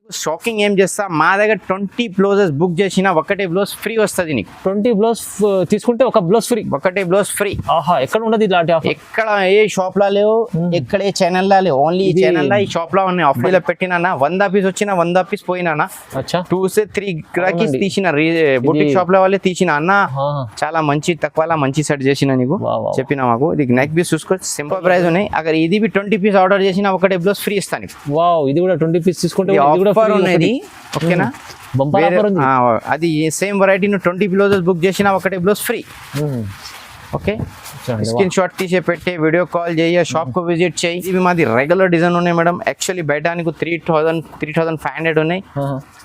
Shocking ఏం చేస్తా మా దగ్గర 20 బ్లౌజెస్ బుక్ చేసినా ఒకటే బ్లౌజ్ ఫ్రీ వస్తుంది నీకు. 20 బ్లౌజ్ తీసుకుంటే ఒక బ్లౌజ్ ఫ్రీ. ఒకటే బ్లౌజ్ ఫ్రీ. ఆహా, ఎక్కడ ఉండదు ఇలాంటి ఆఫర్? ఎక్కడ ఏ షాప్ లా లేవు, ఎక్కడ ఏ ఛానల్ లా లేవు. ఓన్లీ ఈ ఛానల్ లా ఈ షాప్ లా ఉన్నాయి. ఆఫర్ లో పెట్టినా 100 పీస్ వచ్చినా 100 పీస్ పోయినా 2 से 3 గ్రాకీస్ తీసిన బుటిక్ షాప్ లో వాళ్ళే తీసిన అన్న. చాలా మంచి తక్కువలా మంచి సెట్ చేసిన నీకు చెప్పిన మాకు. ఇది నెక్ పీస్ చూసుకో, సింపుల్ ప్రైస్ ఉన్నాయి. అगर ఇది 20 పీస్ ఆర్డర్ చేసినా ఒకటే బ్లౌజ్ ఫ్రీ ఇస్తాను. వావ్, ఇది కూడా 20 పీస్ తీసుకుంటే ఆఫర్ ఉన్నది. ఓకేనా, అది సేమ్ వెరైటీ 20 బ్లౌజెస్ బుక్ చేసినా ఒకటే blouse free. Okay, screen shot తీసే పెట్టే, వీడియో కాల్ చేయ, షాప్ కు విజిట్ చేయి. ఇవి మాది రెగ్యులర్ డిజైన్ ఉన్నాయి మేడం. యాక్చువల్లీ బయట నీకు 3,500 ఉన్నాయి.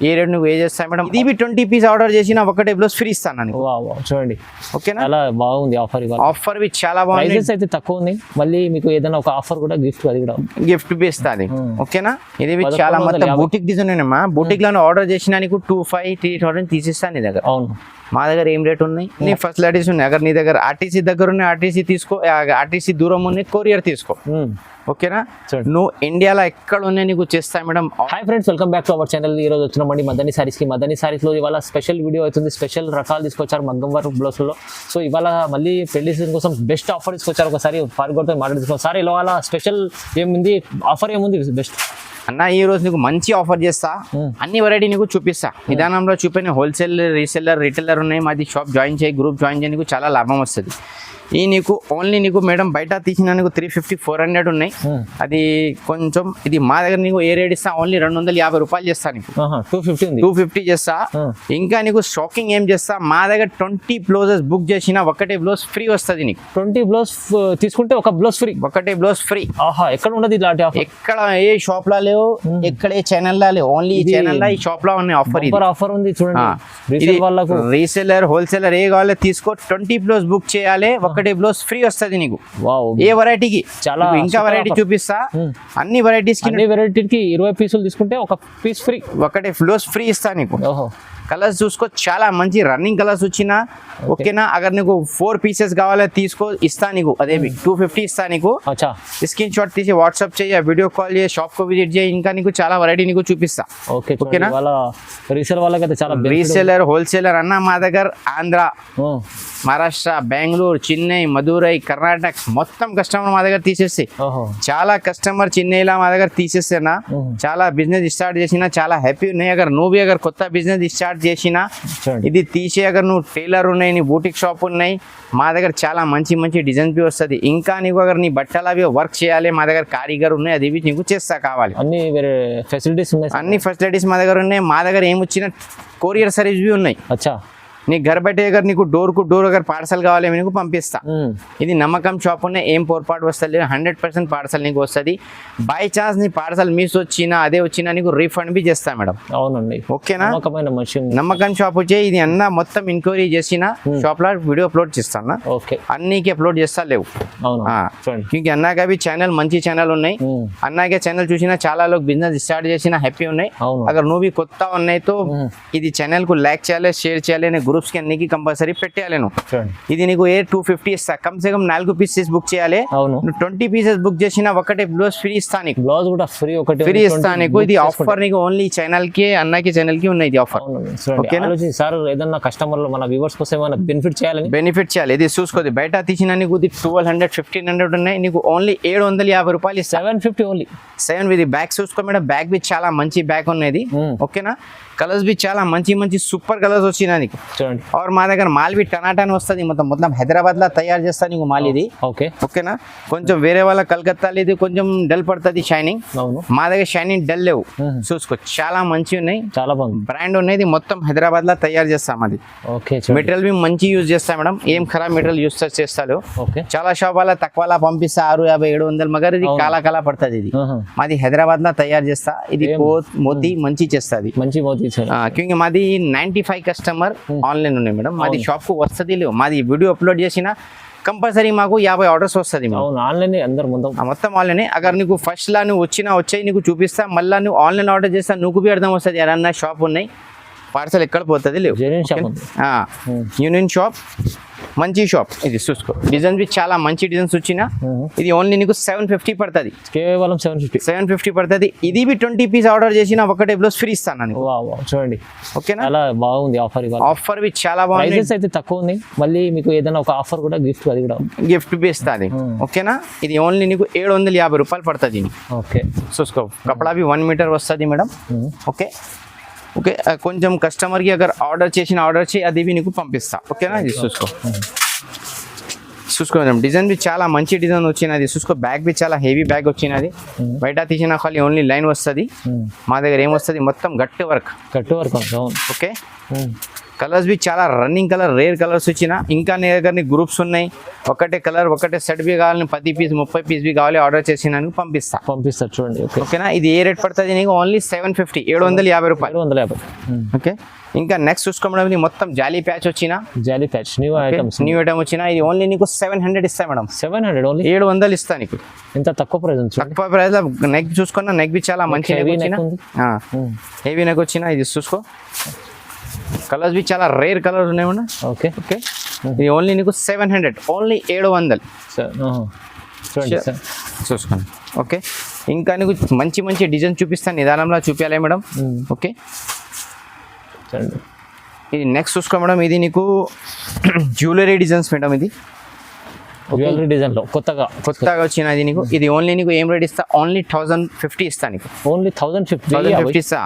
ఏ రేట్ నువ్వు ఏ చేస్తాయి మేడం. ఇది 20 పీస్ ఆర్డర్ చేసినా ఒకటే బ్లౌజ్ ఫ్రీ ఇస్తాను. చూడండి, ఓకేనా, చాలా బాగుంది ఆఫర్. ఆఫర్ చాలా బాగుంది, అయితే తక్కువ ఉంది. మళ్ళీ మీకు ఏదైనా ఒక ఆఫర్ కూడా గిఫ్ట్, అది కూడా గిఫ్ట్ బి ఇస్తుంది. ఓకేనా, ఇది చాలా మొత్తం బూటిక్ డిజైన్ ఉన్నాయమ్మా. బూటిక్ లో ఆర్డర్ చేసినా నీకు 2,500-3,000 తీసిస్తాను నీ దగ్గర. అవును, మా దగ్గర ఏం రేట్ ఉన్నాయి, నీ ఫెసిలిటీస్ ఉన్నాయి. అगर నీ దగ్గర ఆర్టీసీ దగ్గర ఉన్నాయి, ఆర్టీసీ తీసుకో. ఆర్టీసీ దూరం ఉన్నాయి, కొరియర్ తీసుకో. ఓకేనా, నువ్వు ఇండియాలో ఎక్కడ ఉన్నాయి నీకు చేస్తాయి madam. Hi friends, welcome back to our channel. ఈ రోజు వచ్చినామండి మదనీ సారీస్ కి. మదనీ సారీస్ లో ఇవాళ స్పెషల్ వీడియో అవుతుంది. స్పెషల్ రకాలు తీసుకొచ్చారు మగ్గం వర్క్ బ్లౌజ్ లో. సో ఇవాళ మళ్ళీ పెళ్లి సీజన్ కోసం బెస్ట్ ఆఫర్ తీసుకొచ్చారు. ఒకసారి ఫార్గోడ్తో మాట్లాడుతున్నాం. సార్ ఇవాళ స్పెషల్ ఏముంది, ఆఫర్ ఏముంది బెస్ట్ అన్న? ఈ రోజు నీకు మంచి ఆఫర్ చేస్తా, అన్ని వెరైటీ నీకు చూపిస్తా. విధానంలో చూపిన హోల్సేల్, రీసెల్లర్, రిటైలర్ ఉన్నాయి. మాది షాప్ జాయిన్ చేయి, గ్రూప్ జాయిన్ చేయి, నీకు చాలా లాభం వస్తుంది. ఈ నీకు ఓన్లీ నీకు మేడం బయట తీసిన నీకు 350-400 ఉన్నాయి. అది కొంచెం, ఇది మా దగ్గర నీకు ఏ రేట్ ఇస్తా, ఓన్లీ 250 రూపాయలు చేస్తా నీకు. 250 చేస్తా. ఇంకా నీకు షాకింగ్ ఏం చేస్తా, మా దగ్గర 20 బ్లౌజెస్ బుక్ చేసినా ఒకటే బ్లౌజ్ ఫ్రీ వస్తుంది నీకు. 20 బ్లౌజ్ తీసుకుంటే ఒక బ్లౌజ్ ఫ్రీ. ఒకటే బ్లౌజ్ ఫ్రీ. ఆహా, ఎక్కడ ఉండదు ఇలాంటి ఆఫర్? ఎక్కడ ఏ షాప్ లా లేవు, ఎక్కడ ఏ ఛానల్ లా లేవు. ఓన్లీ ఈ ఛానల్ లా ఈ షాప్ లా ఉన్నాయి. ఆఫర్ ఉంది చూడండి. రీసెల్లర్, హోల్సేలర్ ఏ కావాలో తీసుకో. 20 బ్లౌజ్ బుక్ చేయాలి, ఒకటే బ్లౌజ్ ఫ్రీ వస్తుంది నీకు. ఏ వెరైటీకి చాలా. ఇంకా వెరైటీ చూపిస్తా. అన్ని వెరైటీస్ కి 20 పీసులు తీసుకుంటే ఒక పీస్ ఫ్రీ, ఒకటే బ్లౌజ్ ఫ్రీ ఇస్తా నీకు. కలర్స్ చూసుకో, చాలా మంచి రన్నింగ్ కలర్స్ వచ్చినా. ఓకేనా, అగర్ నీకు 4 పీసెస్ కావాలో తీసుకో, ఇస్తా నీకు. అదే 250 ఇస్తా నీకు. స్క్రీన్ షాట్ తీసి వాట్సాప్ చేయి, వీడియో కాల్ చేయి, షాప్ కు విజిట్ చేయి. ఇంకా నీకు చాలా వెరైటీ నీకు చూపిస్తా. ఓకేనా, రీసెలర్, హోల్సేలర్ అన్న మా దగ్గర ఆంధ్ర, మహారాష్ట్ర, బెంగళూరు, చెన్నై, మధురై, కర్ణాటక మొత్తం కస్టమర్ మా దగ్గర తీసేస్తే. చాలా కస్టమర్ చెన్నైలో మా దగ్గర తీసేస్తేనా చాలా బిజినెస్ స్టార్ట్ చేసినా చాలా హ్యాపీ ఉన్నాయి. అగర్ నువ్వు అగర్ కొత్త బిజినెస్ స్టార్ట్ చేసినా ఇది తీసి, అగర్ నువ్వు టైలర్ ఉన్నాయి, నీ బూటిక్ షాప్ ఉన్నాయి, మా దగ్గర చాలా మంచి మంచి డిజైన్స్ బి వస్తుంది. ఇంకా నీకు అగర్ నీ బట్టలు అవి వర్క్ చేయాలి, మా దగ్గర కారీగర్ ఉన్నాయి, అది నీకు చేస్తా కావాలి. అన్ని ఫెసిలిటీస్ ఉన్నాయి, అన్ని ఫెసిలిటీస్ మా దగ్గర ఉన్నాయి. మా దగ్గర ఏమొచ్చిన కొరియర్ సర్వీస్ బి ఉన్నాయి. నీ घर बैठे अगर నీకు డోర్ కు డోర్ అగర్ పార్సల్ కావాలి నీకు పంపిస్తా. ఇది నమ్మకం షాప్ ఉన్నాయి, ఏం పొరపాటు వస్తలేదు. 100% పార్సల్ నీకు వస్తుంది. బై ఛాన్స్ నీ పార్సల్ మిస్ వచ్చినా, అదే వచ్చినా నీకు రీఫండ్ బి చేస్తా మేడం. అవునండి, ఓకేనా, నమ్మకం షాప్ వచ్చే. ఇది అన్న మొత్తం ఎంక్వైరీ చేసిన షాప్ లో వీడియో అప్లోడ్ చేస్తాను. అన్నికి అప్లోడ్ చేస్తా లేవు. క్యూంకి అన్నాక भी ఛానల్ మంచి ఛానల్ ఉన్నాయి. అన్నాకే ఛానల్ చూసినా చాలా లోग బిజినెస్ స్టార్ట్ చేసినా హ్యాపీ ఉన్నాయి. అగర్ నువ్వు भी కొత్త ఉన్నాయి తో ఇది ఛానల్ కు లైక్ చేయాలి, షేర్ చేయాలి, గ్రూప్స్ కి అన్నికి కంపల్సరీ పెట్టాలి. ఇది నీకు 250 ఇస్తా. Come say come 4 pieces book చేయాలి. 20 పీసెస్ బుక్ చేసినా ఒకటే బ్లౌజ్ ఫ్రీ ఇస్తా నీకు. బ్లౌజ్ కూడా ఫ్రీ, ఒకటి ఫ్రీ ఇస్తా నీకు. ఇది ఆఫర్ నీకు ఓన్లీ ఛానల్ కి, అన్నకి ఛానల్ కి ఉన్నాయి ఇది ఆఫర్. ఓకేనా సార్, ఏదన్నా కస్టమర్ మన వ్యూవర్స్ కోసం ఏమైనా బెనిఫిట్ చేయాలి. ఇది చూసుకోది, బయట తీసిన నీకు 1200-1500 ఉన్నాయి, నీకు ఓన్లీ 750 రూపాయలు. 750 ఓన్లీ. 7 ఇది బ్యాగ్ చూసుకో మేడం. బ్యాగ్ బి చాలా మంచి బ్యాగ్ ఉన్నది. ఓకేనా, కలర్స్ బి చాలా మంచి మంచి సూపర్ కలర్స్ వచ్చినా నీకు. और మా దగ్గర మాల్ బి టనాటాని వస్తుంది. మొత్తం హైదరాబాద్ లా తయారు చేస్తా నీకు మాల్ ఇది. ఓకేనా, కొంచెం వేరే వాళ్ళ కలకత్తాలో ఇది కొంచెం డల్ పడుతుంది షైనింగ్. మా దగ్గర షైనింగ్ డల్ లేవు. చూసుకో, చాలా మంచి ఉన్నాయి, చాలా బాగుంది బ్రాండ్ ఉన్నది. మొత్తం హైదరాబాద్ లా తయారు చేస్తాం అది. మెటీరియల్ బి మంచి యూజ్ చేస్తా మేడం, ఏం ఖరాబ్ మెటీరియల్ యూజ్ చేస్తాడు. చాలా షాప్ వాళ్ళ తక్కువలా పంపిస్తా, 650-700 మగర్ ఇది కాలా పడుతుంది. ఇది మాది హైదరాబాద్ లా తయారు చేస్తా. ఇది మోతీ మంచి చేస్తుంది, మంచి మోతీ. క్యూంకి మాది 95 కస్టమర్ ఆన్లైన్ ఉన్నాయి మేడం. మాది షాప్ కు వస్తుంది లేవు. మాది వీడియో అప్లోడ్ చేసినా కంపల్సరీ మాకు 50 ఆర్డర్స్ వస్తుంది. మొత్తం ఆన్లైన్. అగర్ నీకు ఫస్ట్ లా నువ్వు వచ్చాయి నీకు చూపిస్తా, మళ్ళీ నువ్వు ఆన్లైన్ ఆర్డర్ చేస్తా, నువ్వు బి అర్థం వస్తుంది ఎవరన్నా షాప్ ఉన్నాయి, పార్సల్ ఎక్కడ పోతుంది లేవు. యూనియన్ షాప్ మంచి షాప్ ఇది చూసుకో, డిజైన్ బి చాలా మంచి డిజైన్స్ వచ్చిన. ఇది ఓన్లీ నీకు 750 పడుతుంది, కేవలం 750 పడుతుంది. ఇది బి 20 పీస్ ఆర్డర్ చేసిన ఒకటే బ్లౌజ్ ఫ్రీ ఇస్తాను నీకు. చూడండి ఓకేనా, చాలా బాగుంది ఆఫర్. ఆఫర్ బి చాలా బాగుంది, ప్రైసెస్ అయితే తక్కువ ఉంది. మళ్ళీ మీకు ఏదైనా ఒక ఆఫర్ కూడా గిఫ్ట్, అది కూడా గిఫ్ట్ బి ఇస్తుంది. ఓకేనా, ఇది ఓన్లీ నీకు 750 రూపాయలు పడుతుంది. ఓకే చూసుకో, కపడా బి 1 మీటర్ వస్తుంది మేడం. ఓకే ఓకే, కొంచెం కస్టమర్కి అగర్ ఆర్డర్ చేయి, అది బి నీకు పంపిస్తా. ఓకేనా, ఇది చూసుకో మేడం, డిజైన్ బి చాలా మంచి డిజైన్ వచ్చినది. చూసుకో, బ్యాగ్ బి చాలా హెవీ బ్యాగ్ వచ్చినది. బయట తీసిన ఖాళీ ఓన్లీ లైన్ వస్తుంది, మా దగ్గర ఏమొస్తుంది మొత్తం గట్టి వర్క్. ఓకే, కలర్స్ బి చాలా రన్నింగ్ కలర్, రేర్ కలర్స్ వచ్చిన. ఇంకా నీ దగ్గర గ్రూప్స్ ఉన్నాయి, ఒకటే కలర్ ఒకటే సెట్ బి కావాలని 10 పీస్ 30 పీస్ బి కావాలి ఆర్డర్ చేసిన పంపిస్తా. చూడండి. ఓకేనా, ఇది ఏ రేట్ పడుతుంది నీకు? ఓన్లీ 750, 750 రూపాయలు. 750. ఓకే, ఇంకా నెక్స్ట్ చూసుకో మేడం, మొత్తం జాలీ ప్యాచ్ వచ్చిన, న్యూ ఐటమ్ వచ్చిన. ఇది ఓన్లీ నీకు 700 ఇస్తా మేడం. 700 ఓన్లీ, 700 ఇస్తా నీకు. ఇంత తక్కువ ప్రైస్ ఉంది. తక్కువ ప్రైస్ లో నెక్ చూసుకున్నా, నెక్ బి చాలా మంచి హెవీ నెక్ వచ్చిన. ఇది చూసుకో, కలర్స్ బి చాలా రేర్ కలర్స్ ఉన్నాయి. ఓకే ఓకే, ఇది ఓన్లీ నీకు 700, ఓన్లీ 700 చూసుకోండి. ఓకే, ఇంకా నీకు మంచి మంచి డిజైన్ చూపిస్తాను, నిదానంలో చూపించాలి మేడం. ఓకే, ఇది నెక్స్ట్ చూసుకో మేడం, ఇది నీకు జ్యువెలరీ డిజైన్స్ మేడం. ఇది జ్యువెలరీ డిజైన్ లో కొత్తగా వచ్చినది నీకు. ఇది ఓన్లీ నీకు ఏం రేట్ ఇస్తా? ఓన్లీ 1050 ఇస్తా నీకు. ఓన్లీ 1050 ఇస్తా.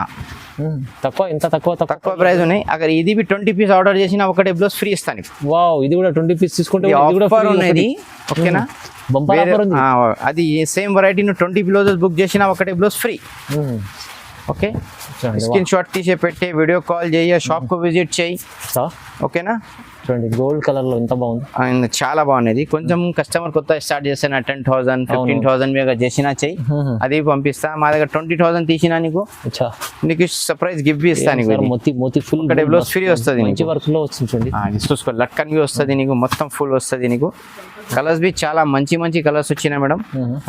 ఇంత తక్కువ ప్రైస్ ఉన్నాయి. అక్కడ ఇది బి 20 పీస్ ఆర్డర్ చేసిన ఒకటే బ్లౌజ్ ఫ్రీ ఇస్తాను. వావ్, ఇది కూడా 20 పీస్ తీసుకుంటే ఆఫర్ ఉన్నది. ఓకేనా, అది సేమ్ వెరైటీ 20 బ్లౌజెస్ బుక్ చేసిన ఒకటే blouse free. Okay, screen shot తీసి పెట్టి వీడియో కాల్ చేయి, షాప్ కు విజిట్ చేయి. ఓకేనా, చూడండి గోల్డ్ కలర్ లో ఎంత బాగుంది, చాలా బాగున్నది. కొంచెం కస్టమర్ కొత్త స్టార్ట్ చేసిన 10,000 15,000 మీద చేసినా చెయ్యి, అది పంపిస్తా. మా దగ్గర 20,000 తీసినా నీకు సర్ప్రైజ్ గిఫ్ట్ ఇస్తా. మోతి ఫుల్ ఒకటే బ్లౌజ్ ఫ్రీ వస్తుంది, మంచి వర్క్ లో వస్తుంది. చూడండి, చూసుకో, లట్కన్ బి వస్తుంది నీకు, మొత్తం ఫుల్ వస్తుంది నీకు. కలర్స్ బి చాలా మంచి మంచి కలర్స్ వచ్చినాయి మేడం.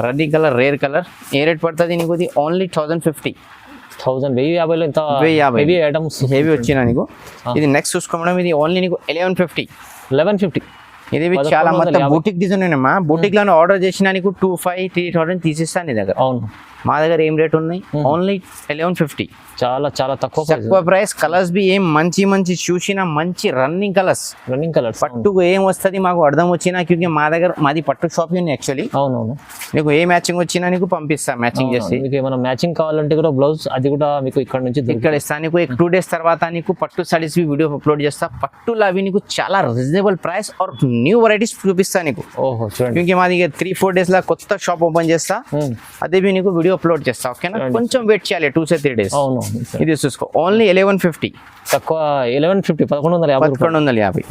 Running colour, rare colour. ఏ రేట్ పడుతుంది నీకు? ఇది ఓన్లీ 1050. 1050 ఇంత హెవీ ఐటమ్స్ హెవీ వచ్చినా నీకు. ఇది నెక్స్ట్ చూసుకో మేడం, ఇది ఓన్లీ నీకు 1150. ఇది చాలా మొత్తం బూటిక్ డిజైన్ ఉన్నాయమ్మా. బూటిక్ లో ఆర్డర్ చేసినా నీకు 2500 3000 తీసిస్తాను నీ దగ్గర. అవును, మా దగ్గర ఏం రేట్ ఉన్నాయి? ఓన్లీ 1150. చాలా తక్కువ ప్రైస్. కలర్స్ బి ఏం మంచి చూసిన మంచి రన్నింగ్ కలర్స్. పట్టుకు ఏం వస్తుంది మాకు అర్థం వచ్చినా, క్యూకి మా దగ్గర మాది పట్టు షాప్ ఉంది యాక్చువల్లీ. అవునవును, నీకు ఏ మ్యాచింగ్ వచ్చినా నీకు పంపిస్తా, మ్యాచింగ్ చేసి. మీకు ఏమైనా మ్యాచింగ్ కావాలంటే కూడా బ్లౌజ్ అది కూడా మీకు ఇక్కడ నుంచి ఇక్కడ ఇస్తాను నీకు. 2 days తర్వాత నీకు పట్టు సారీస్ వీడియో అప్లోడ్ చేస్తా. పట్టులు అవి నీకు చాలా reasonable price or new varieties చూపిస్తా నీకు. ఓహో, చూడండి, క్యూకి మాది 3-4 days లా కొత్త షాప్ ఓపెన్ చేస్తా, అదే నీకు వీడియో అప్లోడ్ చేస్తా. ఓకేనా, కొంచెం వెయిట్ చేయాలి 2-3 days. అవును, ఇది చూసుకో, ఓన్లీ 1150. తక్కువ 1150, 1150.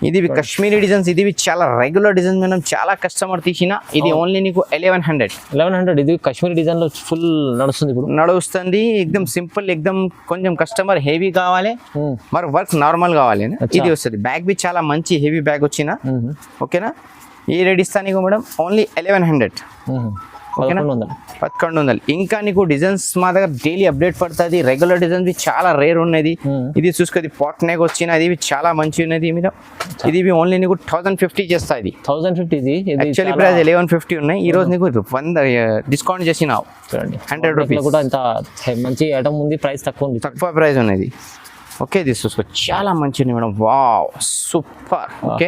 ఇది కాశ్మీరీ డిజైన్స్. ఇది చాలా రెగ్యులర్ డిజైన్ మనం చాలా కస్టమర్ తీసిన. ఇది ఓన్లీ నీకు 1100. ఇది కాశ్మీరీ డిజైన్ లో ఫుల్ నడుస్తుంది, ఇప్పుడు నడుస్తుంది. ఎక్దమ్ సింపుల్, ఎక్దమ్ కొంచెం కస్టమర్ హెవీ కావాలి, మరి వర్క్ నార్మల్ కావాలి. ఇది వస్తుంది. బ్యాగ్ బి చాలా మంచి హెవీ బ్యాగ్ వచ్చిన. ఓకేనా, ఈ రేట్ ఇస్తా నీకు మేడం, ఓన్లీ 1100. 1100. ఇంకా నీకు డిజైన్స్ మా దగ్గర డైలీ అప్డేట్ పడుతుంది. రెగ్యులర్ డిజైన్స్ చాలా రేర్ ఉన్నది. ఇది చూసుకో, పాట్ నెక్ వచ్చిన, అది చాలా మంచి ఉన్నది మీద. ఇది ఓన్లీ నీకు 1050 చేస్తా. ఇది 1050. యాక్చువల్లీ ప్రైస్ 1150 ఉన్నాయి. ఈ రోజు నీకు 100 డిస్కౌంట్ చేసినావు. 100 రూపీస్ కూడా ఇంత మంచి ఐటమ్ ఉంది, ప్రైస్ తక్కువ ప్రైస్ ఉన్నది. ఓకే, ఇది చూసుకో, చాలా మంచి ఉంది madam. Wow, super. Okay,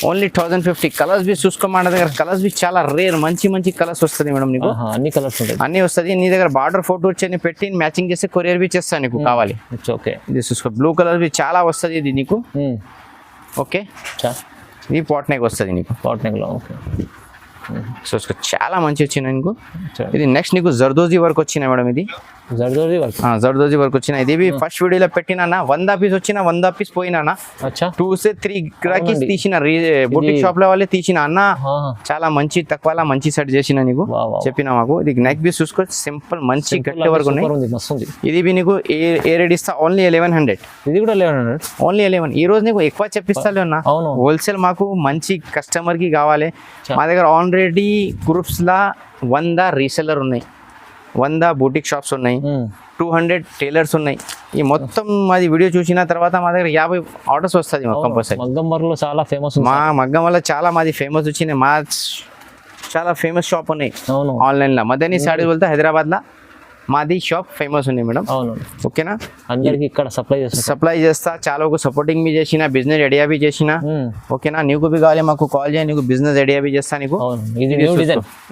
only 1050. Colours బి చూసుకో, మా దగ్గర కలర్స్ బి చాలా రేర్, మంచి కలర్స్ వస్తుంది మేడం నీకు. అన్ని కలర్స్ ఉంటాయి, అన్ని వస్తుంది. నీ దగ్గర బార్డర్ ఫోటో వచ్చి పెట్టి మ్యాచింగ్ చేస్తే కొరియర్ బి చేస్తాను నీకు కావాలి. ఓకే, ఇది చూసుకో, బ్లూ కలర్ బి చాలా వస్తుంది ఇది నీకు. ఓకే, ఇది పాట్ నెక్ వస్తుంది నీకు. పాట్ నెక్ లో ఓకే, చూసుకో, చాలా మంచి వచ్చినాయి నీకు. ఇది నెక్స్ట్ నీకు జర్దోజీ వర్క్ వచ్చినాయి మేడం. ఇది జర్దోజీ వర్క్ వచ్చిన. ఇది ఫస్ట్ వీడియోలో పెట్టినా 100 పీస్ వచ్చిన, 100 పీస్ పోయినా 2-3 గ్రాకీస్ తీసిన. బుటిక్ షాప్ లో వాళ్ళే తీసిన అన్న. చాలా మంచి తక్కువ మంచి సెట్ చేసిన నీకు చెప్పిన మాకు. ఇది నెక్ పీస్ చూసుకో, సింపుల్ మంచి గట్టి వర్క్ ఉన్నాయి. ఇది బి నీకు ఏ రేట్ ఇస్తా? ఓన్లీ 1100. ఇది కూడా 1100, ఓన్లీ 11. ఈ రోజు నీకు ఎక్కువ చెప్పిస్తాలే అన్న. హోల్సేల్ మాకు మంచి కస్టమర్ కి కావాలి. మా దగ్గర ఆల్రెడీ గ్రూప్స్ లా 100 రీసెల్లర్ ఉన్నాయి. 100 బూటిక్ షాప్స్ ఉన్నాయి, 200 టైలర్స్ ఉన్నాయి. ఈ మొత్తం మాది వీడియో చూసిన తర్వాత మా దగ్గర 50 ఆర్డర్స్ వస్తుంది కంపల్సరీ. మగ్గం వర్క్ లో చాలా ఫేమస్ మా మగ్గం వల్ల చాలా మాది ఫేమస్ వచ్చినాయి. మా చాలా ఫేమస్ షాప్ ఉన్నాయి అవును ఆన్లైన్లో. మదనీ సారీస్ వెళ్తే హైదరాబాద్లో మాది షాప్ ఫేమస్ ఉంది మేడం. అవును ఓకేనా, అందరికి ఇక్కడ సప్లై చేస్తా. చాలా సపోర్టింగ్ బి చేసిన, బిజినెస్ ఐడియా బి చేసిన. ఓకేనా, నీకు బి కావాలి మాకు కాల్ చేయి, నీకు బిజినెస్ ఐడియా బి చేస్తా. నీకు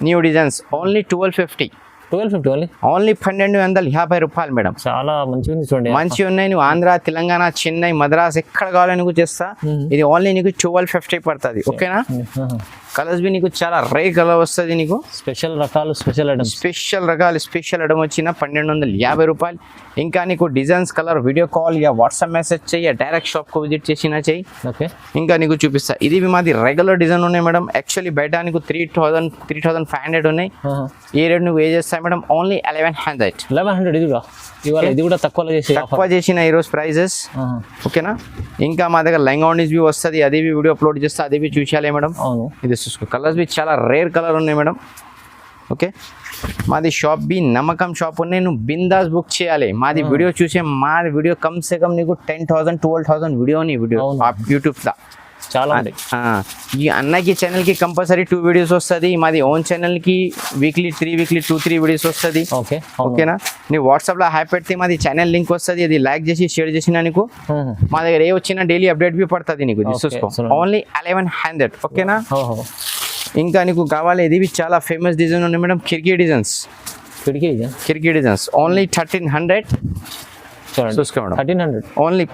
న్యూ డిజైన్స్ ఓన్లీ 1250 ఓన్లీ 1250 రూపాయలు మేడం. చాలా మంచిగా ఉంది చూడండి, మంచి ఉన్నాయి. నువ్వు ఆంధ్ర, తెలంగాణ, చెన్నై, మద్రాస్ ఎక్కడ కావాలని నీకు చేస్తా. ఇది ఓన్లీ నీకు 1250 పడుతుంది. ఓకేనా, కలర్స్ బి నీకు చాలా రేర్ కలర్ వస్తుంది. నీకు స్పెషల్ రకాలు, స్పెషల్ ఐటమ్ వచ్చిన 1250 రూపాయలు. ఇంకా నీకు designs colour video call yeah WhatsApp message చెయ్యి, డైరెక్ట్ షాప్కు విజిట్ చేసినా చెయ్యి. ఓకే, ఇంకా నీకు చూపిస్తా. ఇది మాది రెగ్యులర్ డిజైన్ ఉన్నాయి మేడం. యాక్చువల్లీ బయట నీకు 3500 ఉన్నాయి. ఈ రేట్ నువ్వు ఏ చేస్తాయి మేడం? ఓన్లీ 1100. ఇది కూడా తక్కువ చేసిన ఈరోజు ప్రైజెస్. ఓకేనా, ఇంకా మా దగ్గర లెంగా ఓనీస్ బి వస్తుంది, అది బి వీడియో అప్లోడ్ చేస్తా, అది బి చూసాలే మేడం. అవును, ఇది చూసుకో. కలర్స్ బి చాలా రేర్ కలర్ ఉన్నాయి మేడం. ఓకే, మాది షాప్ బి నమ్మకం షాప్ ఉన్నాయి. నువ్వు బిందాస్ బుక్ చేయాలి. మాది వీడియో చూసే, మా వీడియో కమ్ సే కమ్ నీకు 10,000 12,000 వీడియో యూట్యూబ్లో చాలా. ఈ అన్నకి ఛానల్కి కంపల్సరీ 2 వీడియోస్ వస్తుంది. మాది ఓన్ ఛానల్కి వీక్లీ 2-3 వీడియోస్ వస్తుంది. ఓకేనా, నీ వాట్సాప్లో హ్యాప్ పెడితే మాది ఛానల్ లింక్ వస్తుంది. అది లైక్ చేసి షేర్ చేసినా నీకు మా దగ్గర ఏ వచ్చినా డైలీ అప్డేట్ బి పడుతుంది నీకు. చూసుకో, ఓన్లీ 1100. ఓకేనా, ఇంకా నీకు కావాలి. ఇది చాలా ఫేమస్ డిజైన్ ఉన్నాయి మేడం, కిర్కీ డిజైన్స్ ఓన్లీ 1300. చూసుకో మేడం, 1300 ఓన్లీ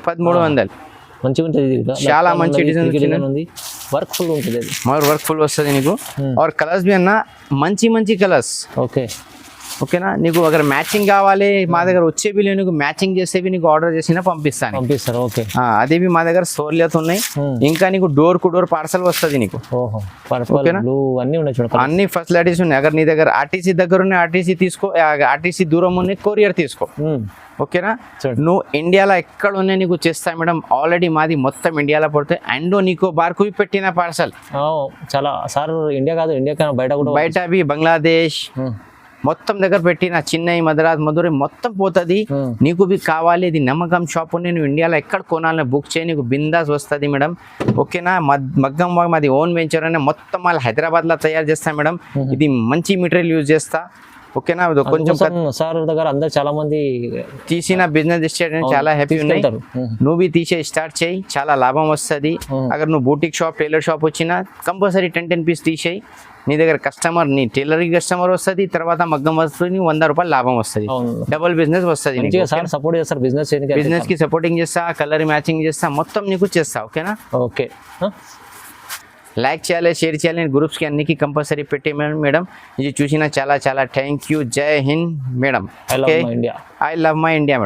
1300. మంచిగా ఉంటుంది, చాలా మంచి డిజైన్ ఉంది, వర్క్ ఫుల్ ఉంటుంది. వర్క్ ఫుల్ వస్తుంది నీకు. और కలర్స్ బి అన్న మంచి కలర్స్. ఓకేనా, నీకు అక్కడ మ్యాచింగ్ కావాలి మా దగ్గర వచ్చేవి, నీకు మ్యాచింగ్ చేసేవి నీకు ఆర్డర్ చేసినా పంపిస్తారు. ఓకే, అదేవి మా దగ్గర సోర్లియత్ ఉన్నాయి. ఇంకా నీకు డోర్ కు డోర్ పార్సల్ వస్తుంది నీకు. అన్ని ఫెసిలిటీస్ ఉన్నాయి. అगर నీ దగ్గర ఆర్టీసీ దగ్గర ఉన్నాయి, ఆర్టీసీ తీసుకో. ఆర్టీసీ దూరం ఉన్నాయి, కొరియర్ తీసుకో. ఓకేనా, నువ్వు ఇండియాలో ఎక్కడ ఉన్నాయి నీకు చేస్తా మేడం. ఆల్రెడీ మాది మొత్తం ఇండియాలో పడితే అండ్ నీకు బార్కు పెట్టిన పార్సల్ చాలా సార్. ఇండియా కాదు, ఇండియా బయట అవి బంగ్లాదేశ్ మొత్తం దగ్గర పెట్టిన, చెన్నై, మద్రాస్, మధురై మొత్తం పోతుంది. నీకు బి కావాలి, ఇది నమ్మకం షాప్ ఉంది. నువ్వు ఇండియాలో ఎక్కడ కొనాలని బుక్ చేయి, నీకు బిందాస్ వస్తుంది మేడం. ఓకేనా, మగ్గం మాది ఓన్ వెంచర్ అనే మొత్తం వాళ్ళు హైదరాబాద్లో తయారు చేస్తాం మేడం. ఇది మంచి మెటీరియల్ యూజ్ చేస్తా. ఓకేనా, కొంచెం సార్ దగ్గర అందరు చాలా మంది తీసిన బిజినెస్ స్టార్ట్ చాలా హ్యాపీ ఉన్నాయి. నువ్వు బి తీసే స్టార్ట్ చేయి, చాలా లాభం వస్తుంది. అगर నువ్వు బూటిక్ షాప్, టైలర్ షాప్ వచ్చినా కంపల్సరీ 10 పీస్ తీసేయి. నీ దగ్గర కస్టమర్, నీ టైలరింగ్ కస్టమర్ వస్తుంది, తర్వాత మగ్గం వస్తుంది, 100 రూపాయలు లాభం వస్తుంది. డబుల్ బిజినెస్ వస్తుంది. సపోర్ట్ చేస్తారు, బిజినెస్ కి సపోర్టింగ్ చేస్తా, కలర్ మ్యాచింగ్ చేస్తా, మొత్తం నీకు చేస్తా. ఓకేనా, ఓకే, లైక్ చేయాలి, షేర్ చేయాలి. నేను గ్రూప్స్కి అన్నికి కంపల్సరీ పెట్టి మేడం. ఇది చూసిన చాలా థ్యాంక్ యూ. జై Hind madam. I love my India madam.